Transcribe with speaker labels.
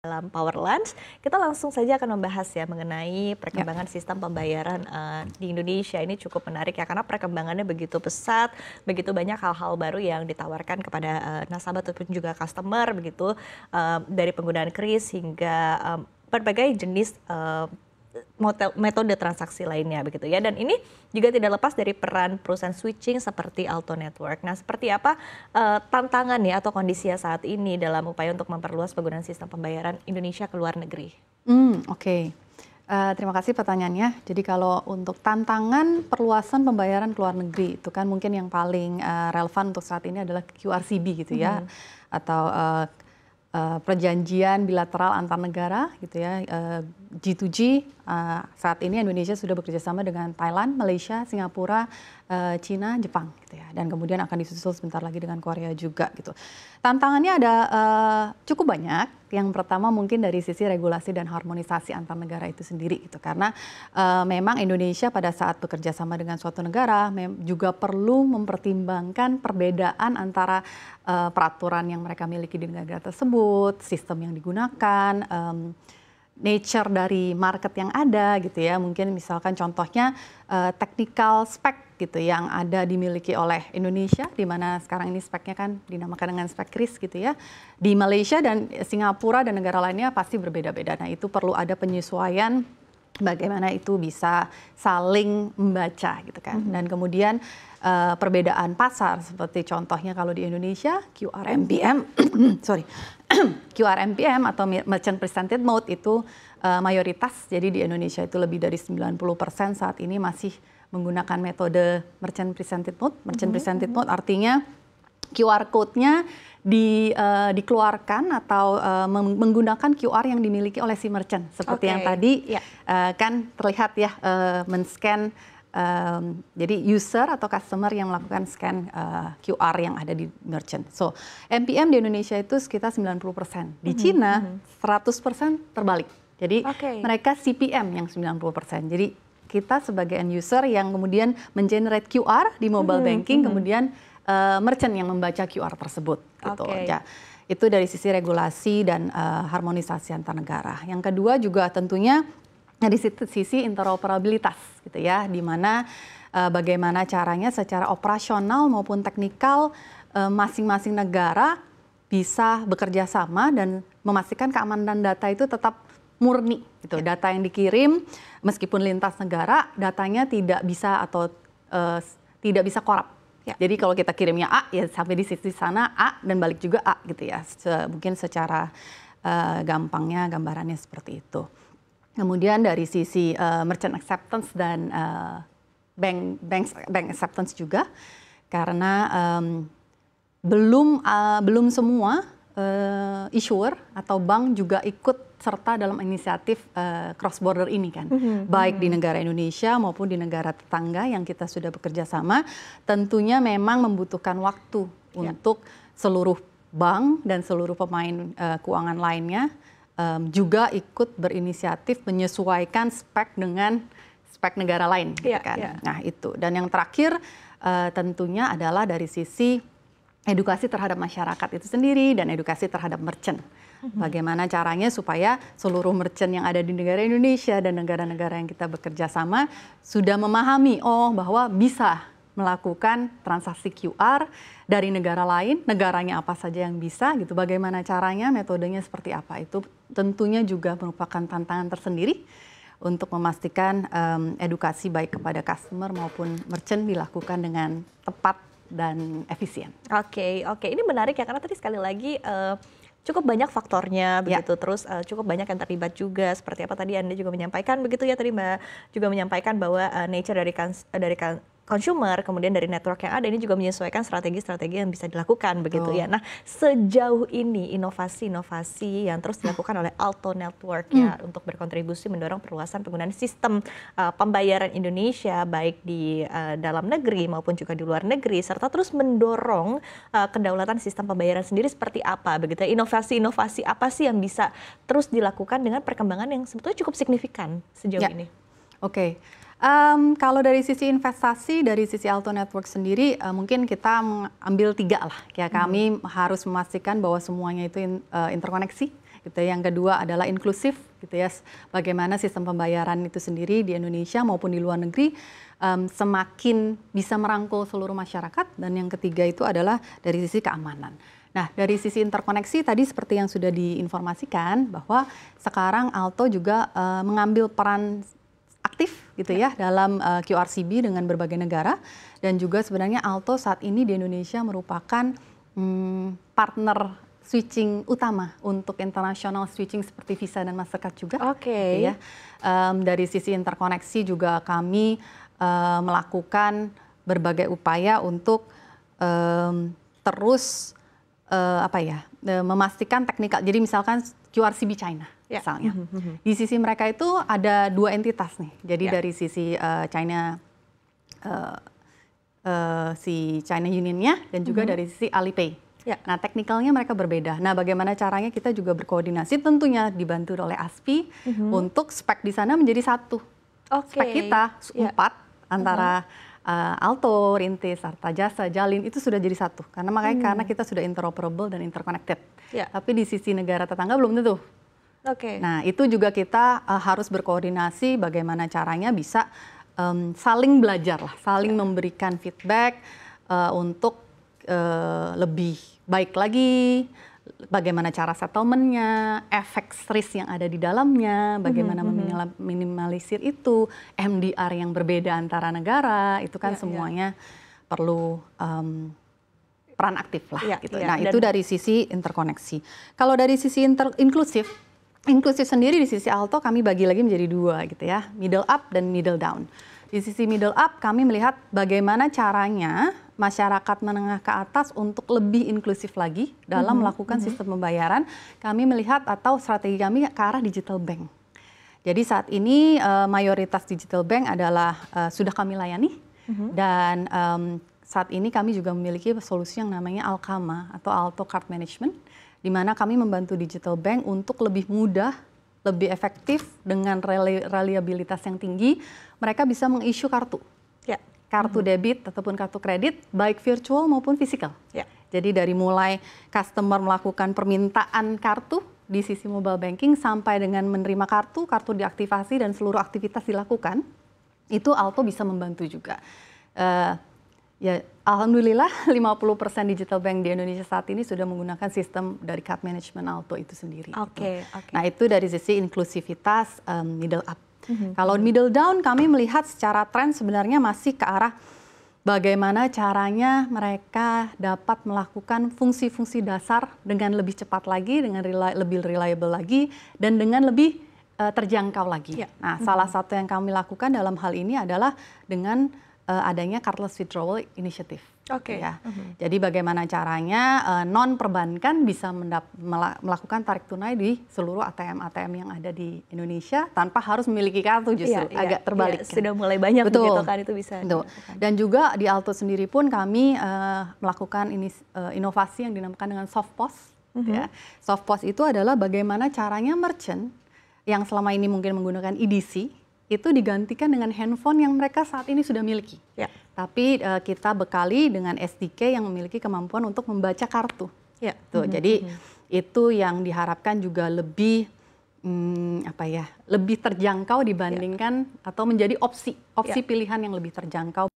Speaker 1: Dalam Power Lunch, kita langsung saja akan membahas ya mengenai perkembangan sistem pembayaran di Indonesia. Ini cukup menarik ya, karena perkembangannya begitu pesat, begitu banyak hal-hal baru yang ditawarkan kepada nasabah ataupun juga customer begitu, dari penggunaan kris hingga berbagai jenis metode transaksi lainnya begitu ya. Dan ini juga tidak lepas dari peran perusahaan switching seperti Alto Network. Nah, seperti apa tantangan ya atau kondisinya saat ini dalam upaya untuk memperluas penggunaan sistem pembayaran Indonesia ke luar negeri?
Speaker 2: Oke. Terima kasih pertanyaannya. Jadi kalau untuk tantangan perluasan pembayaran ke luar negeri, itu kan mungkin yang paling relevan untuk saat ini adalah QRCB gitu ya, atau perjanjian bilateral antar negara gitu ya, G2G. Saat ini Indonesia sudah bekerja sama dengan Thailand, Malaysia, Singapura, Cina, Jepang gitu ya, dan kemudian akan disusul sebentar lagi dengan Korea juga gitu. Tantangannya ada cukup banyak. Yang pertama mungkin dari sisi regulasi dan harmonisasi antar negara itu sendiri gitu, karena memang Indonesia pada saat bekerja sama dengan suatu negara juga perlu mempertimbangkan perbedaan antara peraturan yang mereka miliki di negara tersebut, sistem yang digunakan, nature dari market yang ada gitu ya. Mungkin misalkan contohnya technical spec gitu yang ada dimiliki oleh Indonesia, di mana sekarang ini speknya kan dinamakan dengan spek kris gitu ya. Di Malaysia dan Singapura dan negara lainnya pasti berbeda-beda. Nah, itu perlu ada penyesuaian bagaimana itu bisa saling membaca gitu kan. Dan kemudian perbedaan pasar seperti contohnya kalau di Indonesia QRMPM QRMPM atau Merchant Presented Mode itu mayoritas. Jadi di Indonesia itu lebih dari 90% saat ini masih menggunakan metode Merchant Presented Mode. Merchant Presented Mode artinya QR code-nya dikeluarkan atau menggunakan QR yang dimiliki oleh si merchant. Seperti yang tadi kan terlihat ya, men-scan, jadi user atau customer yang melakukan scan QR yang ada di merchant. So, MPM di Indonesia itu sekitar 90%. Di Cina 100% terbalik. Jadi mereka CPM yang 90%. Jadi kita sebagai end user yang kemudian men-generate QR di mobile banking, kemudian merchant yang membaca QR tersebut. Gitu. Ya, itu dari sisi regulasi dan harmonisasi antar negara. Yang kedua juga tentunya dari sisi interoperabilitas gitu ya, di mana bagaimana caranya secara operasional maupun teknikal masing-masing negara bisa bekerja sama dan memastikan keamanan data itu tetap murni gitu. Data yang dikirim meskipun lintas negara, datanya tidak bisa atau tidak bisa korup. Jadi kalau kita kirimnya A, ya sampai di sisi sana A dan balik juga A gitu ya. Mungkin secara gampangnya gambarannya seperti itu. Kemudian dari sisi merchant acceptance dan bank acceptance juga, karena belum semua issuer atau bank juga ikut serta dalam inisiatif cross border ini kan, baik di negara Indonesia maupun di negara tetangga yang kita sudah bekerja sama. Tentunya memang membutuhkan waktu untuk seluruh bank dan seluruh pemain keuangan lainnya juga ikut berinisiatif menyesuaikan spek dengan spek negara lain, gitu kan. Nah itu, dan yang terakhir tentunya adalah dari sisi edukasi terhadap masyarakat itu sendiri dan edukasi terhadap merchant. Bagaimana caranya supaya seluruh merchant yang ada di negara Indonesia dan negara-negara yang kita bekerja sama sudah memahami bahwa bisa melakukan transaksi QR dari negara lain, negaranya apa saja yang bisa gitu. Bagaimana caranya, metodenya seperti apa, itu tentunya juga merupakan tantangan tersendiri untuk memastikan edukasi baik kepada customer maupun merchant dilakukan dengan tepat dan efisien.
Speaker 1: Oke. Ini menarik ya, karena tadi sekali lagi cukup banyak faktornya begitu, terus cukup banyak yang terlibat juga. Seperti apa tadi Anda juga menyampaikan begitu ya, tadi Mbak juga menyampaikan bahwa nature dari consumer, kemudian dari network yang ada, ini juga menyesuaikan strategi-strategi yang bisa dilakukan begitu ya. Nah, sejauh ini inovasi-inovasi yang terus dilakukan oleh Alto Network ya untuk berkontribusi mendorong perluasan penggunaan sistem pembayaran Indonesia baik di dalam negeri maupun juga di luar negeri, serta terus mendorong kedaulatan sistem pembayaran sendiri seperti apa begitu ya. Inovasi-inovasi apa sih yang bisa terus dilakukan dengan perkembangan yang sebetulnya cukup signifikan sejauh ini?
Speaker 2: Kalau dari sisi investasi, dari sisi Alto Network sendiri, mungkin kita mengambil 3 lah. Ya, kami harus memastikan bahwa semuanya itu interkoneksi, Gitu. Yang kedua adalah inklusif, gitu ya. Bagaimana sistem pembayaran itu sendiri di Indonesia maupun di luar negeri semakin bisa merangkul seluruh masyarakat. Dan yang ketiga itu adalah dari sisi keamanan. Nah, dari sisi interkoneksi tadi seperti yang sudah diinformasikan bahwa sekarang Alto juga mengambil peran aktif gitu ya dalam QRCB dengan berbagai negara, dan juga sebenarnya Alto saat ini di Indonesia merupakan partner switching utama untuk international switching seperti Visa dan Mastercard juga. Gitu ya. Dari sisi interkoneksi juga kami melakukan berbagai upaya untuk terus memastikan teknikal. Jadi misalkan QRCB China. Misalnya. Di sisi mereka itu ada 2 entitas nih. Jadi dari sisi China China Union-nya dan juga dari sisi Alipay. Nah, teknikalnya mereka berbeda. Nah, bagaimana caranya kita juga berkoordinasi tentunya dibantu oleh ASPI untuk spek di sana menjadi satu. Spek kita 4 antara Alto, Rintis, Artajasa, Jalin itu sudah jadi satu. Karena kita sudah interoperable dan interconnected. Tapi di sisi negara tetangga belum tentu. Nah, itu juga kita harus berkoordinasi bagaimana caranya bisa saling belajar lah, saling memberikan feedback untuk lebih baik lagi, bagaimana cara settlement-nya, efek risk yang ada di dalamnya, bagaimana meminimalisir itu, MDR yang berbeda antara negara, itu kan semuanya perlu peran aktif lah. Gitu. Nah, itu dari sisi interkoneksi. Kalau dari sisi inklusif sendiri di sisi Alto kami bagi lagi menjadi 2 gitu ya, middle up dan middle down. Di sisi middle up kami melihat bagaimana caranya masyarakat menengah ke atas untuk lebih inklusif lagi dalam melakukan sistem pembayaran. Kami melihat atau strategi kami ke arah digital bank. Jadi saat ini mayoritas digital bank adalah sudah kami layani dan saat ini kami juga memiliki solusi yang namanya Alkama atau Alto Card Management, di mana kami membantu digital bank untuk lebih mudah, lebih efektif dengan reliabilitas yang tinggi, mereka bisa meng-issue kartu. Kartu debit ataupun kartu kredit, baik virtual maupun fisikal. Jadi dari mulai customer melakukan permintaan kartu di sisi mobile banking sampai dengan menerima kartu diaktifasi dan seluruh aktivitas dilakukan, itu Alto bisa membantu juga. Ya, alhamdulillah 50% digital bank di Indonesia saat ini sudah menggunakan sistem dari card management Alto itu sendiri. Nah, itu dari sisi inklusivitas middle up. Kalau middle down kami melihat secara tren sebenarnya masih ke arah bagaimana caranya mereka dapat melakukan fungsi-fungsi dasar dengan lebih cepat lagi, dengan lebih reliable lagi, dan dengan lebih terjangkau lagi. Nah, salah satu yang kami lakukan dalam hal ini adalah dengan adanya cardless withdrawal initiative. Ya. Jadi bagaimana caranya non perbankan bisa melakukan tarik tunai di seluruh ATM yang ada di Indonesia tanpa harus memiliki kartu, justru agak terbalik.
Speaker 1: Sudah mulai banyak begitu kan itu bisa.
Speaker 2: Dan juga di Alto sendiri pun kami melakukan inovasi yang dinamakan dengan soft POS. Ya. Soft POS itu adalah bagaimana caranya merchant yang selama ini mungkin menggunakan EDC itu digantikan dengan handphone yang mereka saat ini sudah miliki. Tapi kita bekali dengan SDK yang memiliki kemampuan untuk membaca kartu. Jadi itu yang diharapkan juga lebih lebih terjangkau dibandingkan atau menjadi opsi pilihan yang lebih terjangkau